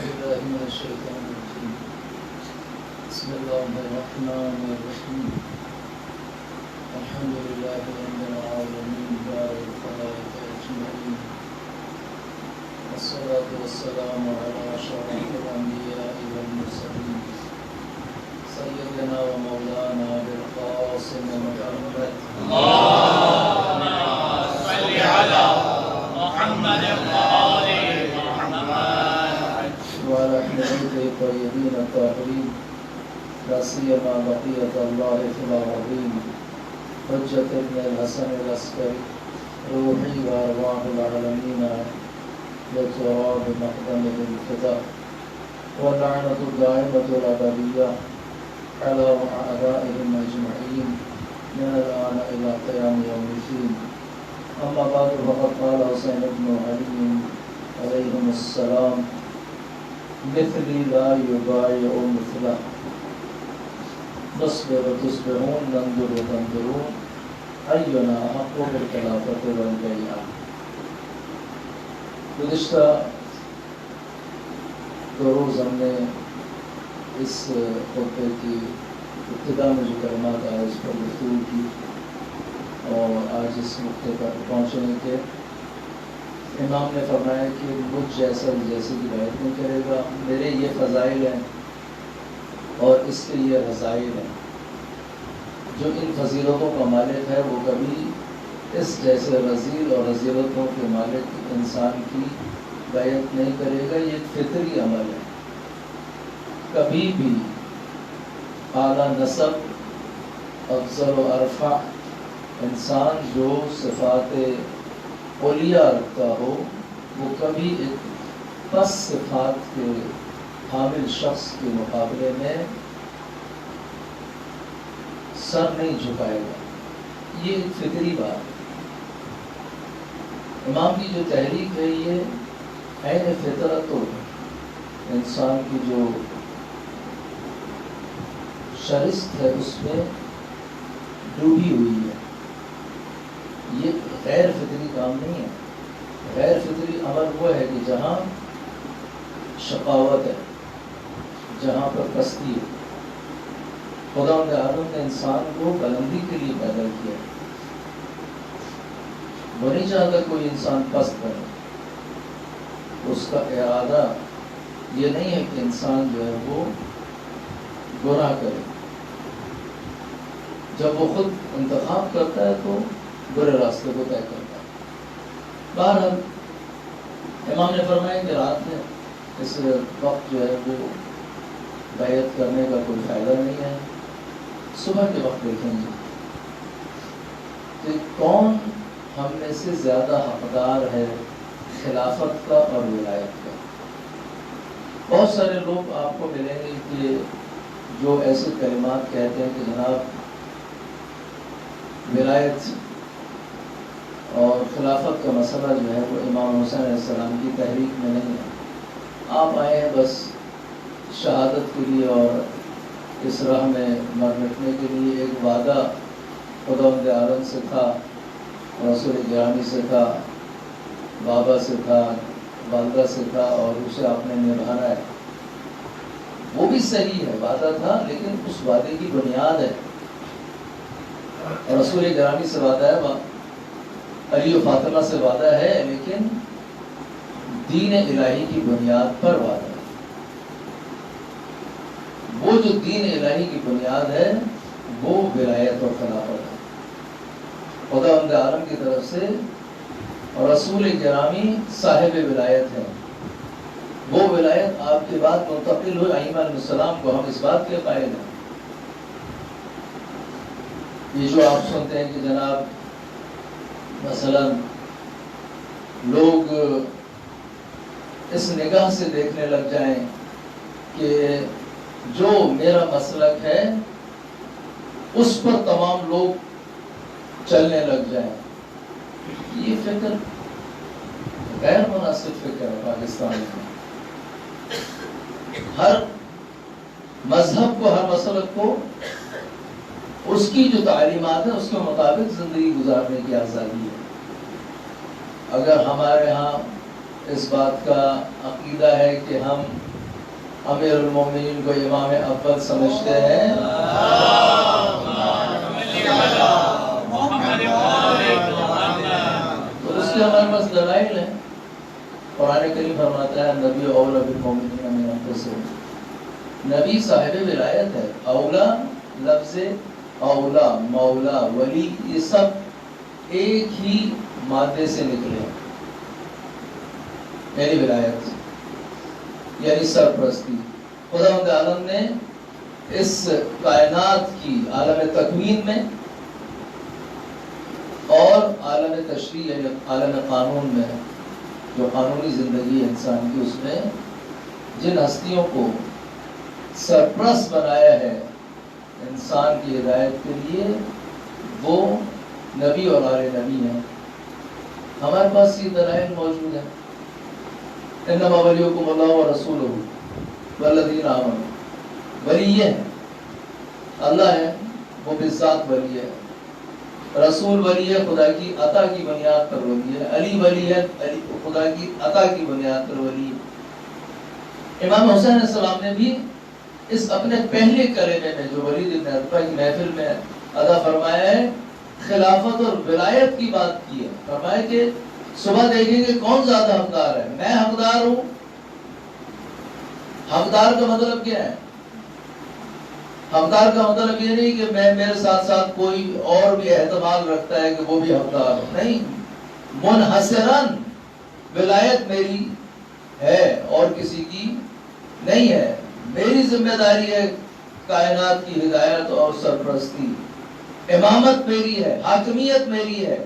بالله من الشيطان الرجيم. بسم الله الرحمن الرحيم. الحمد لله رب العالمين بارئ الخلائق أجمعين، والصلاة والسلام على أشرف الأنبياء والمرسلين سيدنا ومولانا بالقاسم محمد اللهم صل على محمد وآل محمد وعلى أهل بيته الطيبين الطاهرين، لا سيما بقية الله في الأرضين، حجة ابن الحسن العسكري، روحي وأرواح العالمين لتراب مقدمه الفداء، واللعنة الدائمة الأبدية على أعدائهم أجمعين من الآن إلى قيام يوم الدين. أما بعد، فقد قال حسين بن علي عليهم السلام: مثلي لا يبايع مثله، نصبر وتصبرون، ننظر وتنظرون، أينا أحق بالخلافة والبيعة. گزشتہ دو روز ہم نے اس خطبے کی ابتدا میں جو کلمات آئے اس پر گفتگو کی، اور آج اس نقطے پر پہنچنے کے امام نے فرمایا کہ مجھ جیسا جیسے کی بیعت نہیں کرے گا، میرے یہ فضائل ہیں اور اس کے یہ رذائل ہیں. جو ان فضیلتوں کا مالک ہے وہ کبھی اس جیسے رذیل اور رذیلتوں کے مالک انسان کی بیعت نہیں کرے گا. یہ فطری عمل ہے. کبھی بھی اعلیٰ نسب، افضل و ارفع انسان جو صفات اولیاء رکھتا ہو، وہ کبھی ایک پس صفات کے حامل شخص کے مقابلے میں سر نہیں جھکائے گا. یہ ایک فطری بات ہے. امام کی جو تحریک ہے یہ عین فطرت و انسان کی جو شرست ہے اس میں ڈوبی ہوئی ہے. یہ غیر فطری کام نہیں ہے. غیر فطری عمل وہ ہے کہ جہاں شقاوت ہے، جہاں پر پستی ہے. خدا عالم نے انسان کو بلندی کے لیے پیدا کیا ہے. وہ نہیں چاہتا کوئی انسان پست بنے. اس کا ارادہ یہ نہیں ہے کہ انسان جو ہے وہ گناہ کرے. جب وہ خود انتخاب کرتا ہے تو برے راستے کو طے کرتا ہے. بہرحال امام نے فرمایا کہ رات میں اس وقت جو ہے وہ بیعت کرنے کا کوئی فائدہ نہیں ہے. صبح کے وقت دیکھیں گے کہ کون ہم میں سے زیادہ حقدار ہے خلافت کا اور ولایت کا. بہت سارے لوگ آپ کو ملیں گے کہ جو ایسے کلمات کہتے ہیں کہ جناب ولایت اور خلافت کا مسئلہ جو ہے وہ امام حسین علیہ السلام کی تحریک میں نہیں ہے. آپ آئے ہیں بس شہادت کے لیے اور اس راہ میں مر مٹنے کے لیے. ایک وعدہ خداوند عالم سے تھا، رسول گرامی سے تھا، بابا سے تھا، والدہ سے تھا، اور اسے آپ نے نبھانا ہے. وہ بھی صحیح ہے، وعدہ تھا، لیکن اس وعدے کی بنیاد ہے. اور رسول گرامی سے وعدہ ہے، علی و فاطمہ سے وعدہ ہے، لیکن دین الہی کی بنیاد پر وعدہ ہے. وہ جو دین الہی کی بنیاد ہے وہ ولایت اور خلافت ہے. خداوند عالم کی طرف سے اور رسول گرامی صاحب ولایت ہے. وہ ولایت آپ کے بعد منتقل ہوئے ائمہ علیہ السلام کو. ہم اس بات کے قائل ہیں. یہ جو آپ سنتے ہیں کہ جناب مثلا لوگ اس نگاہ سے دیکھنے لگ جائیں کہ جو میرا مسلک ہے اس پر تمام لوگ چلنے لگ جائیں، یہ فکر غیر مناسب فکر ہے. پاکستان میں ہر مذہب کو، ہر مسلک کو اس کی جو تعلیمات ہیں اس کے مطابق زندگی گزارنے کی آزادی ہے. اگر ہمارے ہاں اس بات کا عقیدہ ہے کہ ہم امیر المومنین کو امام اول سمجھتے ہیں؟ تو اس کے ہمارے پاس دلائل ہیں. قرآن کریم فرماتا ہے نبی اولا بالمومنین من انفسہم. نبی صاحب ولایت ہے. اولا لفظ اولا، مولا، ولی، یہ سب ایک ہی مادے سے نکلے، یعنی ولایت، یعنی سرپرستی. خداوند عالم نے اس کائنات کی عالم تکوین میں اور عالم تشریع یعنی عالم قانون میں، جو قانونی زندگی ہے انسان کی، اس میں جن ہستیوں کو سرپرست بنایا ہے انسان کی ہدایت کے لیے، وہ نبی اور آل نبی ہیں. ہمارے پاس یہ دلائل موجود ہیں. انما ولیکم اللہ ورسولہ والذین آمنوا. ولی یہ ہے، اللہ ہے، وہ بالذات ولی ہے. رسول ولی ہے، خدا کی عطا کی بنیاد پر ولی ہے. علی ولی ہے، علی خدا کی عطا کی بنیاد پر ولی ہے. امام حسین علیہ السلام نے بھی اس اپنے پہلے کلمے میں جو ولید بن عتبہ کی محفل میں ادا فرمایا ہے، خلافت اور ولایت کی بات کی ہے. فرمایا کہ صبح دیکھیں گے کون زیادہ حقدار ہے. میں حقدار ہوں. حقدار کا مطلب کیا ہے؟ حقدار کا مطلب یہ نہیں کہ میں میرے ساتھ ساتھ کوئی اور بھی احتمال رکھتا ہے کہ وہ بھی حقدار ہو. نہیں، منحصراً ولایت میری ہے اور کسی کی نہیں ہے. میری ذمہ داری ہے کائنات کی ہدایت اور سرپرستی. امامت میری ہے، حاکمیت میری ہے.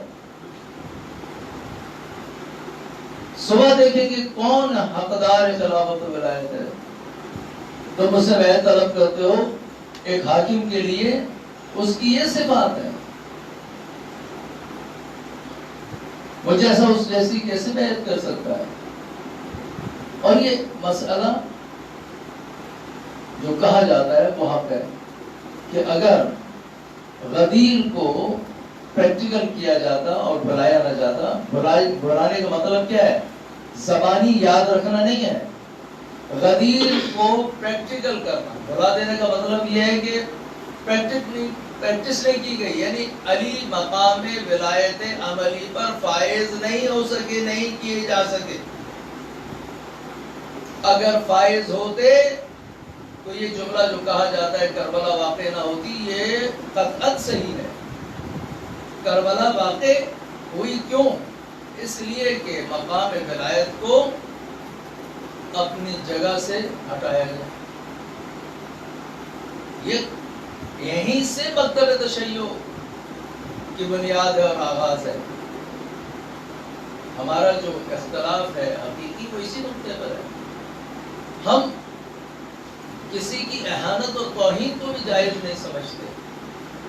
صبح دیکھیں کہ کون حقدار خلافت و ولایت ہے. تم مجھ سے بیعت طلب کرتے ہو ایک حاکم کے لیے، اس کی یہ صفات ہے. وہ جیسا اس جیسی کیسے بیعت کر سکتا ہے؟ اور یہ مسئلہ جو کہا جاتا ہے وہ حق ہے کہ اگر غدیر کو پریکٹیکل کیا جاتا اور بھلایا نہ جاتا. بھلانے کا مطلب کیا ہے؟ زبانی یاد رکھنا نہیں ہے. غدیر کو پریکٹیکل کرنا. بھلا دینے کا مطلب یہ ہے کہ پریکٹس نہیں کی گئی، یعنی علی مقام ولایت عملی پر فائز نہیں ہو سکے، نہیں کیے جا سکے. اگر فائز ہوتے تو یہ جملہ جو کہا جاتا ہے کربلا واقع نہ ہوتی، یہ قطعاً صحیح ہے. کربلا واقع ہوئی کیوں؟ اس لیے کہ مقام ولایت کو اپنی جگہ سے ہٹایا گیا. یہیں سے مکتب تشیع کی بنیاد ہے اور آغاز ہے. ہمارا جو اختلاف ہے حقیقی وہ اسی نقطے پر ہے. ہم کسی کی اہانت اور توہین کو بھی جائز نہیں سمجھتے،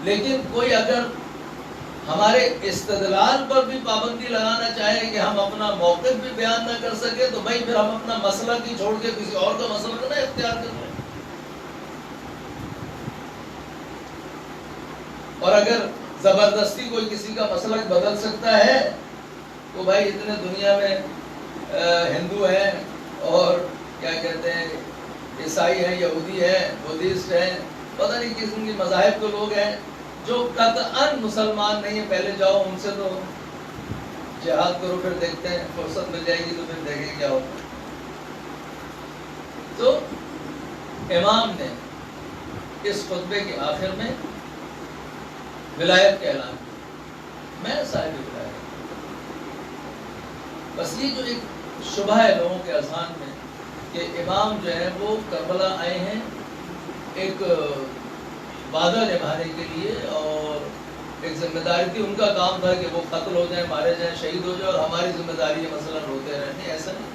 لیکن کوئی اگر ہمارے استدلال پر بھی پابندی لگانا چاہے کہ ہم اپنا موقف بھی بیان نہ کر سکے، تو بھائی پھر ہم اپنا مسلک ہی چھوڑ کے کسی اور کا مسلک نہ اختیار کر لیں. اور اگر زبردستی کوئی کسی کا مسلک بدل سکتا ہے تو بھائی اتنے دنیا میں ہندو ہیں اور کیا کہتے ہیں عیسائی ہیں، یہودی ہیں، بدھسٹ ہیں، پتہ نہیں کس قسم کے مذاہب کے لوگ ہیں جو قطعاً مسلمان نہیں ہیں. پہلے جاؤ ان سے تو جہاد کرو، پھر دیکھتے ہیں فرصت مل جائے گی تو پھر دیکھیں کیا ہوتا ہے. تو امام نے اس خطبے کے آخر میں ولایت کا اعلان کیا، میں صاحب ولایت. بس یہ جو ایک شبہ ہے لوگوں کے اذہان میں کہ امام جو ہیں وہ کربلا آئے ہیں ایک وعدہ نبھانے کے لیے، اور ایک ذمہ داری تھی، ان کا کام تھا کہ وہ قتل ہو جائیں، مارے جائیں، شہید ہو جائیں، اور ہماری ذمہ داری ہے مثلا روتے رہنے. ایسا نہیں.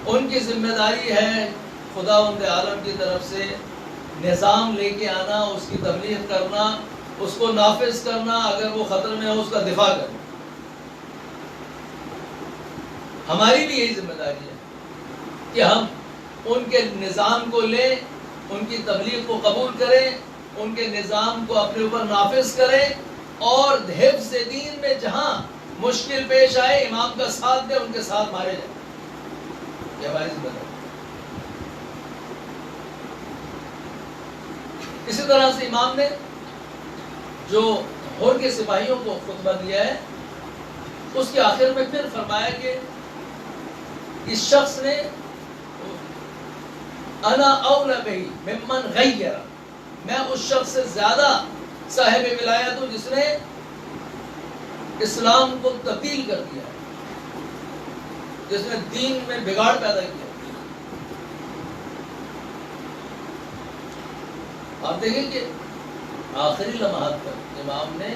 ان کی ذمہ داری ہے خداوند عالم کی طرف سے نظام لے کے آنا، اس کی تبلیغ کرنا، اس کو نافذ کرنا، اگر وہ خطر میں ہو اس کا دفاع کرنا. ہماری بھی یہی ذمہ داری ہے کہ ہم ان کے نظام کو لیں، ان کی تبلیغ کو قبول کریں، ان کے نظام کو اپنے اوپر نافذ کریں، اور حفظ دین میں جہاں مشکل پیش آئے امام کا ساتھ دیں، ان کے ساتھ مارے جائیں. یہ ہماری ذمہ داری. اسی طرح سے امام نے جو ہور کے سپاہیوں کو خطبہ دیا ہے اس کے آخر میں پھر فرمایا کہ اس شخص نے انا اولا بہی ممن غیر، میں اس شخص سے زیادہ صاحب ولایت ہوں جس نے اسلام کو تبدیل کر دیا ہے، جس نے دین میں بگاڑ پیدا کیا۔ آپ دیکھیں کہ آخری لمحات تک امام نے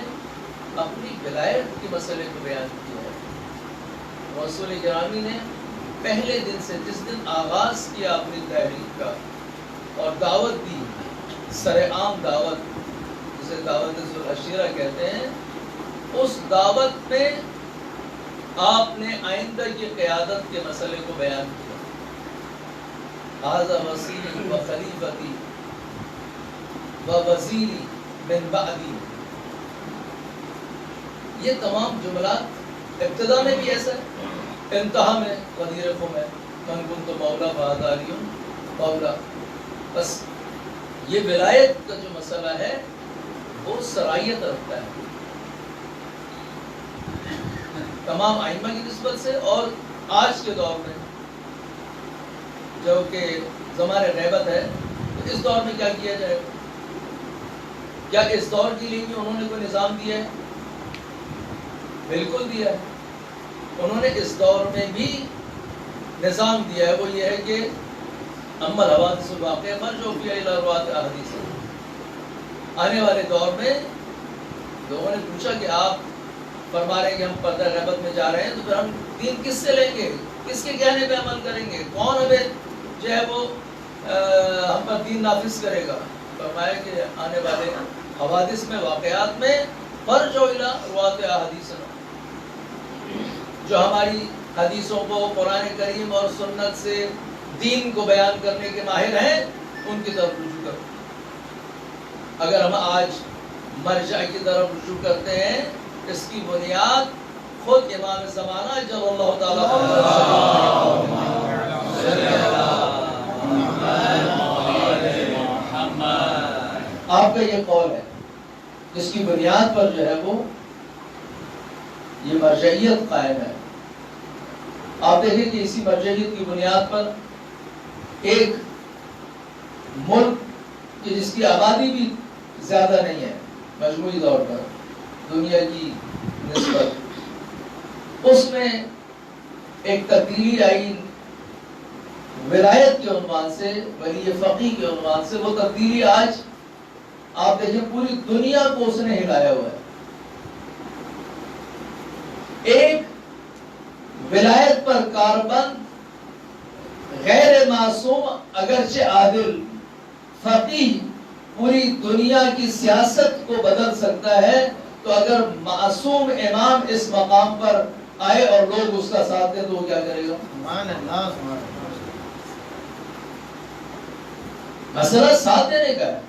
اپنی ولایت کے مسئلے کو بیان کیا ہے۔ رسول گرامی نے پہلے دن سے، جس دن آغاز کیا اپنی تحریک کا اور دعوت دی، سر عام دعوت جسے دعوت ذوالعشیرہ کہتے ہیں، اس دعوت میں آپ نے آئندہ کی قیادت کے مسئلے کو بیان کیا۔ ھذا وصیلی و خلیفتی و وزیری من بعدی، یہ تمام جملات ابتدا میں بھی ایسا ہے، انتہا میں غدیر خم ہے، من کنت مولا فہذا مولا۔ بس یہ ولایت کا جو مسئلہ ہے وہ سرائیت رکھتا ہے تمام ائمہ کی نسبت سے، اور آج کے دور میں جو کہ زمانہ غیبت ہے، تو اس دور میں کیا کیا جائے؟ کیا اس دور کے لیے بھی انہوں نے کوئی نظام دیا ہے؟ بالکل دیا ہے۔ انہوں نے اس دور میں بھی نظام دیا ہے، وہ یہ ہے کہ اما الحوادث الواقعہ مرجع فیہا الی رواۃ احادیث۔ آنے والے دور میں لوگوں نے پوچھا کہ آپ فرما رہے ہیں کہ ہم پردہ غیبت میں جا رہے ہیں، تو پھر ہم دین کس سے لیں گے، کس کے کہنے پہ عمل کریں گے، کون ہمیں جو ہے وہ ہم پر دین نافذ کرے گا؟ فرمایا کہ آنے والے حوادث میں، واقعات میں فرجع الی رواۃ احادیث، جو ہماری حدیثوں کو قرآن کریم اور سنت سے دین کو بیان کرنے کے ماہر ہیں ان کی طرف رجوع کرو۔ اگر ہم آج مرجع کی طرف رجوع کرتے ہیں، اس کی بنیاد خود امام زمانہ جل اللہ تعالیٰ آپ کا یہ قول ہے، جس کی بنیاد پر جو ہے وہ یہ مرجعیت قائم ہے۔ آپ دیکھیں کہ اسی مرجعیت کی بنیاد پر ایک ملک کہ جس کی آبادی بھی زیادہ نہیں ہے مجموعی طور پر دنیا کی نسبت، اس میں ایک تبدیلی آئی ولایت کے عنوان سے، ولی فقیہ کے عنوان سے۔ وہ تبدیلی آج آپ دیکھیں پوری دنیا کو اس نے ہلایا ہوا ہے۔ ایک ولایت پر کاربند غیر معصوم اگرچہ عادل فقیہ پوری دنیا کی سیاست کو بدل سکتا ہے، تو اگر معصوم امام اس مقام پر آئے اور لوگ اس کا ساتھ دیں تو وہ کیا کرے گا؟ مسئلہ ساتھ دینے کا ہے۔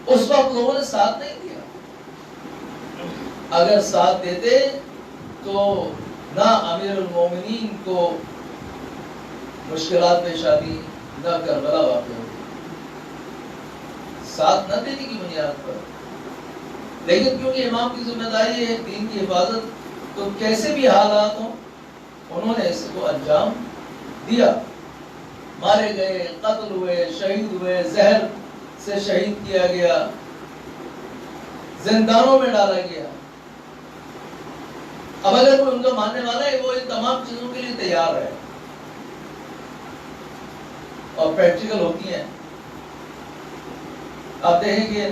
اس وقت لوگوں نے ساتھ نہیں دیا۔ اگر ساتھ دیتے تو نہ امیر المومنین کو مشکلات پیش آتی، نہ کربلا واقع ہوتی، ساتھ نہ دینے کی بنیاد پر۔ لیکن کیونکہ امام کی ذمہ داری ہے دین کی حفاظت، تو کیسے بھی حالات ہوں انہوں نے اس کو انجام دیا۔ مارے گئے، قتل ہوئے، شہید ہوئے، زہر سے شہید کیا گیا، زندانوں میں ڈالا گیا۔ اب اگر کوئی ان کا ماننے والا ہے، وہ ان تمام چیزوں کے لیے تیار ہے اور پریکٹیکل ہوتی ہیں۔ آپ دیکھیں کہ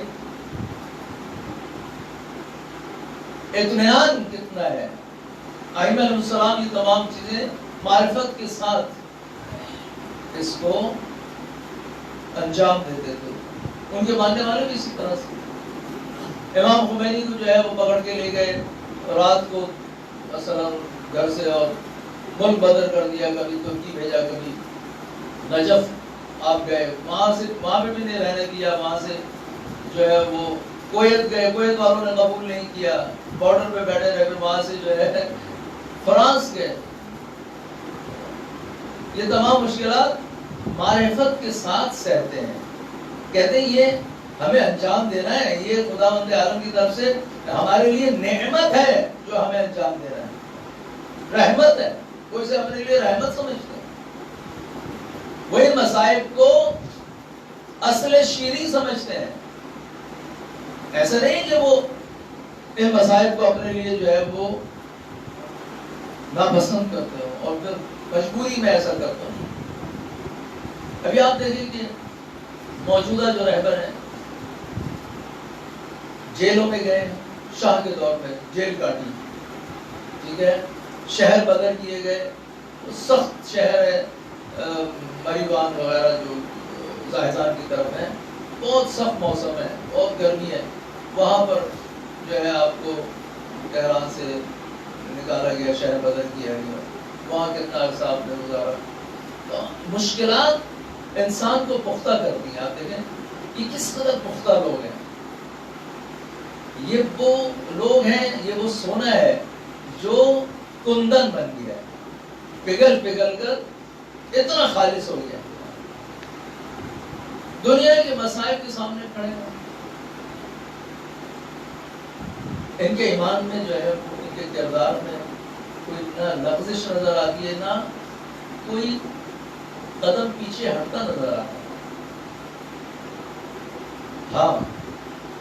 اطمینان کتنا ہے۔ ائمہ علیہ السلام یہ تمام چیزیں معرفت کے ساتھ اس کو انجام دیتے تھے، ان کے ماننے والے بھی اسی طرح سے۔ امام خمینی کو جو ہے وہ پکڑ کے لے گئے رات کو مثلا گھر سے، اور ملک بدر کر دیا، کبھی ترکی بھیجا، کبھی نجف آپ گئے، وہاں پہ بھی نہیں رہنے دیا، وہاں سے جو ہے وہ کویت گئے، کویت والوں نے قبول نہیں کیا، بارڈر پہ بیٹھے رہے، پھر وہاں سے جو ہے فرانس گئے۔ یہ تمام مشکلات معرفت کے ساتھ سہتے ہیں۔ کہتے ہیں یہ ہمیں انجام دینا ہے. یہ خداوند عالم کی طرف سے ہمارے لیے نعمت ہے جو ہمیں انجام دینا ہے, رحمت ہے. کوئی سے اپنے لیے رحمت سمجھتے ہیں, وہی مصائب کو اصل شیریں سمجھتے ہیں. ایسا نہیں کہ وہ ان مصائب کو اپنے لیے جو ہے وہ ناپسند کرتے ہوں اور پھر مجبوری میں ایسا کرتے ہوں. ابھی آپ دیکھیں کہ موجودہ جو رہبر ہیں جیلوں میں گئے, شاہ کے دور میں جیل کاٹی, ٹھیک ہے, شہر بدر کیے گئے, سخت شہر ہے مریوان وغیرہ جو زاہدان کی طرف ہے, بہت سخت موسم ہے, بہت گرمی ہے. وہاں پر جو ہے آپ کو تہران سے نکالا گیا, شہر بدر کیا گیا, وہاں کتنا عرصہ آپ نے گزارا. تو مشکلات انسان کو پختہ کرتی ہیں. آپ دیکھیں یہ کس قدر پختہ لوگ ہیں. یہ وہ لوگ ہیں, یہ وہ سونا ہے جو کندن بن گیا ہے, پگھل پگھل کر اتنا خالص ہو گیا. دنیا کے مصائب کے سامنے کھڑے ہیں, ان کے ایمان میں جو ہے ان کے کردار میں کوئی نہ لغزش نظر آتی ہے, نہ کوئی قدم پیچھے ہٹتا نظر آتا ہے. ہاں,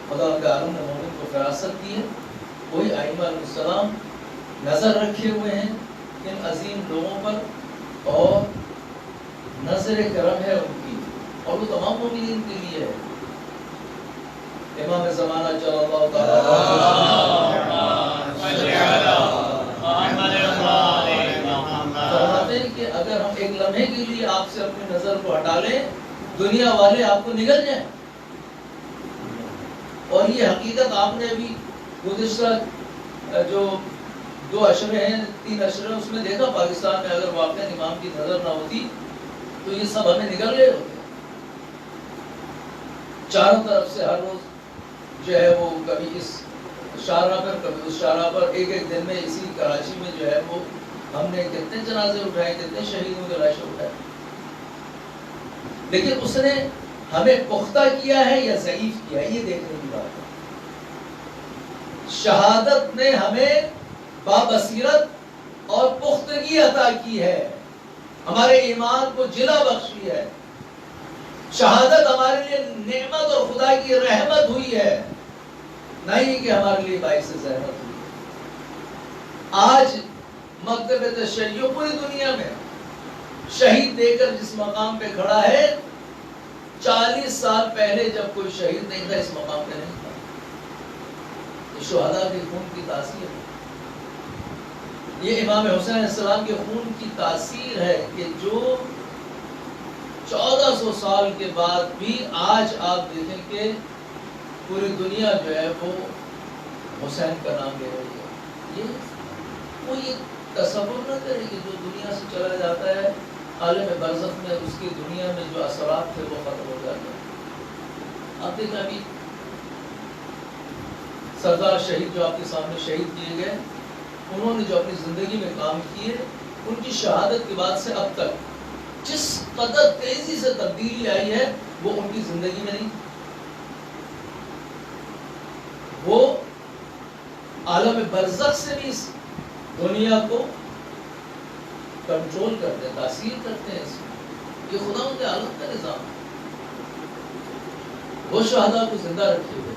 خدا عالم نے مومن کو فراست دی ہے. وہی ائمہ علیہ السلام نظر رکھے ہوئے ہیں ان عظیم لوگوں پر, اور نظر کرم ہے ان کی, اور وہ تمام مومنین کے لیے ہے. امام زمانہ صلی اللہ فرماتے ہیں کہ اگر ہم ایک لمحے کے لیے آپ سے اپنی نظر کو ہٹا لیں, دنیا والے آپ کو نگل جائیں. اور یہ حقیقت آپ نے ابھی گزشتہ جو 2 عشرے ہیں 3 عشرے اس میں دیکھا. پاکستان میں اگر واقعہ امام کی نظر نہ ہوتی تو یہ سب ہمیں نگل گئے ہوتے. چاروں طرف سے ہر روز جو ہے وہ کبھی اس شاہراہ پر کبھی اس شاہراہ پر, ایک دن میں اسی کراچی میں جو ہے وہ ہم نے کتنے جنازے اٹھائے, کتنے شہیدوں کے لاشیں اٹھائے. لیکن اس نے ہمیں پختہ کیا ہے یا ضعیف کیا ہے, یہ دیکھنے کی بات ہے. شہادت نے ہمیں بابصیرت اور پختگی عطا کی ہے, ہمارے ایمان کو جلا بخشی ہے. شہادت ہمارے لیے نعمت اور خدا کی رحمت ہوئی ہے, نہیں کہ ہمارے لیے باعث زحمت ہوئی ہے. آج مکتب تشیع پوری دنیا میں شہید دے کر جس مقام پہ کھڑا ہے, 40 سال پہلے جب کوئی شہید نہیں تھا اس مقام پہ نہیں تھا. یہ شہداء کے خون کی تاثیر ہے. یہ امام حسین علیہ السلام کے خون کی تاثیر ہے کہ جو 1400 سال کے بعد بھی آج آپ دیکھیں کہ پوری دنیا جو ہے وہ حسین کا نام لے رہی ہے. وہ یہ تصور نہ کرے کہ جو دنیا سے چلا جاتا ہے عالم برزخ میں اس کی دنیا میں جو اثرات تھے وہ ختم ہو جاتے ہیں. آپ دیکھیں ابھی سردار شہید جو آپ کے سامنے شہید کیے گئے, انہوں نے جو اپنی زندگی میں کام کیے, ان کی شہادت کے بعد سے اب تک جس قدر تیزی سے تبدیلی آئی ہے وہ ان کی زندگی میں نہیں. وہ عالم برزخ سے بھی اس دنیا کو کنٹرول کرتے ہیں, تاثیر کرتے ہیں. اس میں یہ خدا ان کے عالم کا نظام ہے. وہ شہداء کو زندہ رکھے ہوئے,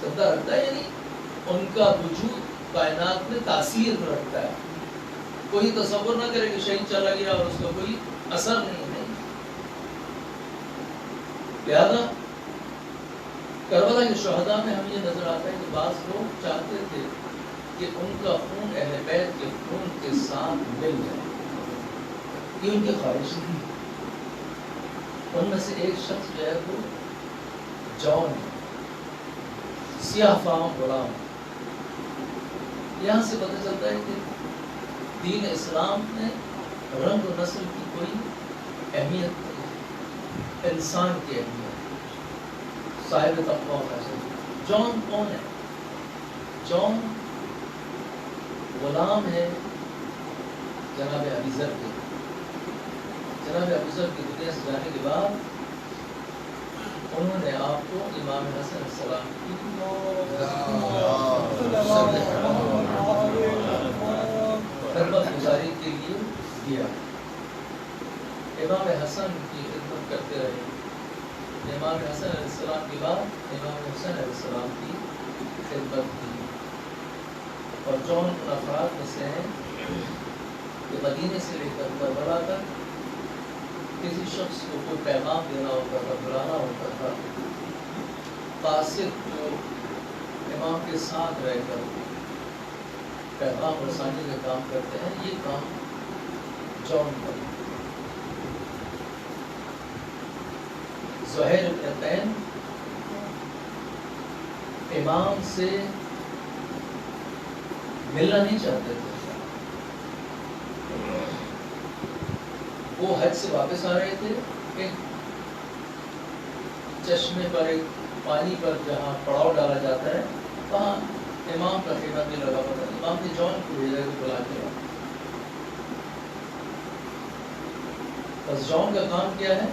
زندہ رکھتا ہے یعنی ان کا وجود کائنات میں تاثیر رکھتا ہے. کوئی تصور نہ کرے کہ شہید چلا گیا اور اس کا کوئی اثر نہیں ہے. لہذا کربلا کے شہداء میں ہمیں یہ نظر آتا ہے کہ بعض لوگ چاہتے تھے کہ ان کا خون اہل بیت کے خون کے ساتھ مل جائے. یہ ان کی خواہش تھی. ان میں سے ایک شخص جو ہے وہ جون ہے, سیاہ فام غلام. یہاں سے پتہ چلتا ہے کہ دین اسلام میں رنگ و نسل کی کوئی اہمیت نہیں, انسان کی اہمیت. صاحب تقویٰ ہونا چاہیے. جون کون ہے؟ جون غلام ہے جناب ابی ذر کے. جناب ابو ذر کی دنیا سے جانے کے بعد انہوں نے آپ کو امام حسن علیہ السلام کی خدمت گزاری کے لیے دیا. امام حسن کی خدمت کرتے رہے. امام حسن علیہ السلام کے بعد امام حسین علیہ السلام کی خدمت کی. اور جون ان افراد میں سے ہیں کہ مدینے سے لے کر کربلا تک کسی شخص کو کوئی پیغام دینا ہوتا تھا, بلانا ہوتا تھا, قاصد جو امام کے ساتھ رہ کر پیغام رسانی کا کام کرتے ہیں, یہ کام جون کا. زہیر بن قین امام سے ملنا نہیں چاہتے تھے. وہ حج سے واپس آ رہے تھے. ایک چشمے پر, ایک پانی پر جہاں پڑاؤ ڈالا جاتا ہے, وہاں امام کا خیمہ بھی لگا پڑا. امام نے جون کو بھیجا کہ بلا کے آؤ. بس جون کا کام کیا ہے؟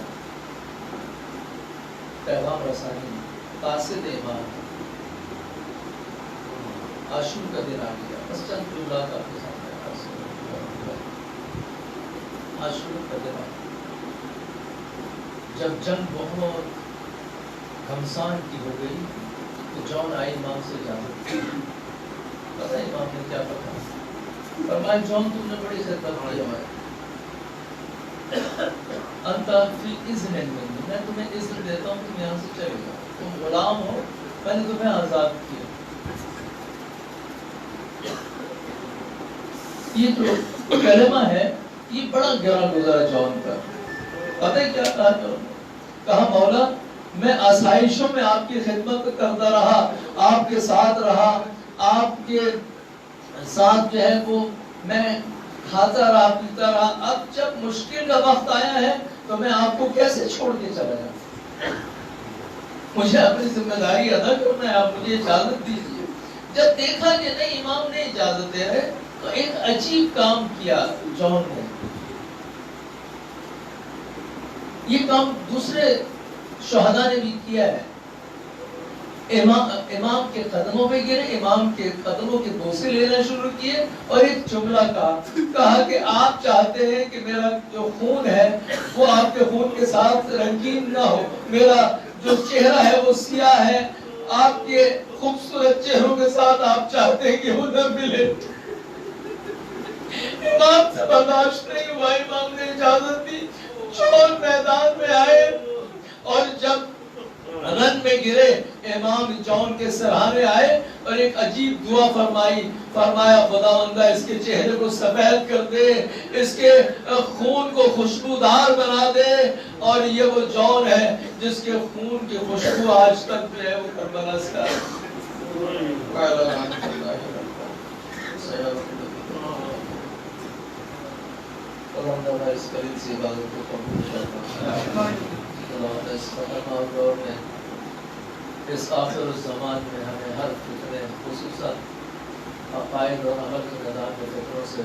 پیغام رسانی. قاصد امام. عاشور کا دن آ گیا. بس چند جملات آپ کے سامنے عاشور کا دن آ گیا. جب جنگ بہت گھمسان کی ہو گئی تو جون آئی امام سے اجازت. پتہ امام نے کیا پتا فرمایا, جون تم نے بڑی خدمت کی ہماری. انت فی اذن منی, میں تمہیں اذن دیتا ہوں تم یہاں سے چلے جاؤ. تم غلام ہو, میں نے تمہیں آزاد کیا. یہ جو کلمہ ہے یہ بڑا گرا گزرا جون کا. پتہ ہے کیا کہا جون نے؟ کہا مولا میں آسائشوں میں آپ کی خدمت کرتا رہا, آپ کے ساتھ رہا, آپ کے ساتھ جو ہے وہ میں کھاتا رہا, پیتا رہا. اب جب مشکل کا وقت آیا ہے تو میں آپ کو کیسے چھوڑ کے چلا جاؤں؟ مجھے اپنی ذمہ داری ادا کرنا ہے, آپ مجھے اجازت دیجیے. جب دیکھا کہ نہیں امام نے اجازت دے رہے تو ایک عجیب کام کیا جون نے. یہ کام دوسرے شہداء نے بھی کیا ہے. امام کے قدموں پہ گرے, امام کے قدموں کے بوسے لینا شروع کیے اور ایک جملہ کہا کہ آپ چاہتے ہیں کہ میرا جو خون ہے وہ آپ کے خون کے ساتھ رنگین نہ ہو, میرا جو چہرہ ہے وہ سیاہ ہے, آپ کے خوبصورت چہروں کے ساتھ آپ چاہتے ہیں کہ وہ نہ ملے. امام سے برداشت نہیں ہوا, امام نے اجازت دی. جون میدان میں آئے اور جب رن میں گرے امام جون کے سرہانے آئے اور ایک عجیب دعا فرمائی. فرمایا خداوندہ اس کے چہرے کو سفید کر دے, اس کے خون کو خوشبودار بنا دے, اور یہ وہ جون ہے جس کے خون کی خوشبو آج تک جو ہے وہ کربلا سے آئی. خداوندہ اس قریب سے عبادت کو قبول فرما. خداوندہ اس خطرناک دور میں, اس آخر الزمان میں ہمیں ہر فتنے خصوصاً عقائد اور عمل کے میدان میں فطروں سے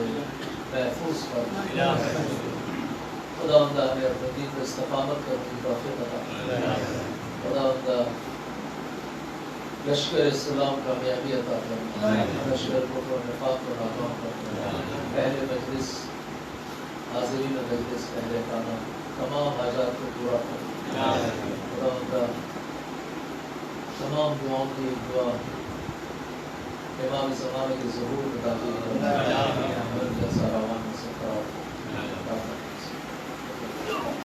محفوظ فرما. خداوندہ ہمیں اپنے دین پر استقامت کرنے کی توفیق عطا فرما. خداوندہ لشکر اسلام کامیابی عطا فرما, لشکر کفر و نفاق کو ناکام فرما. اہل مجلس, حاضرین مجلس, اہل خانہ تمام حاجات کو پورا فرما. خداوندہ تمام دعاؤں کی دعا امام زمانے کے ظہور میں داخل کرنا.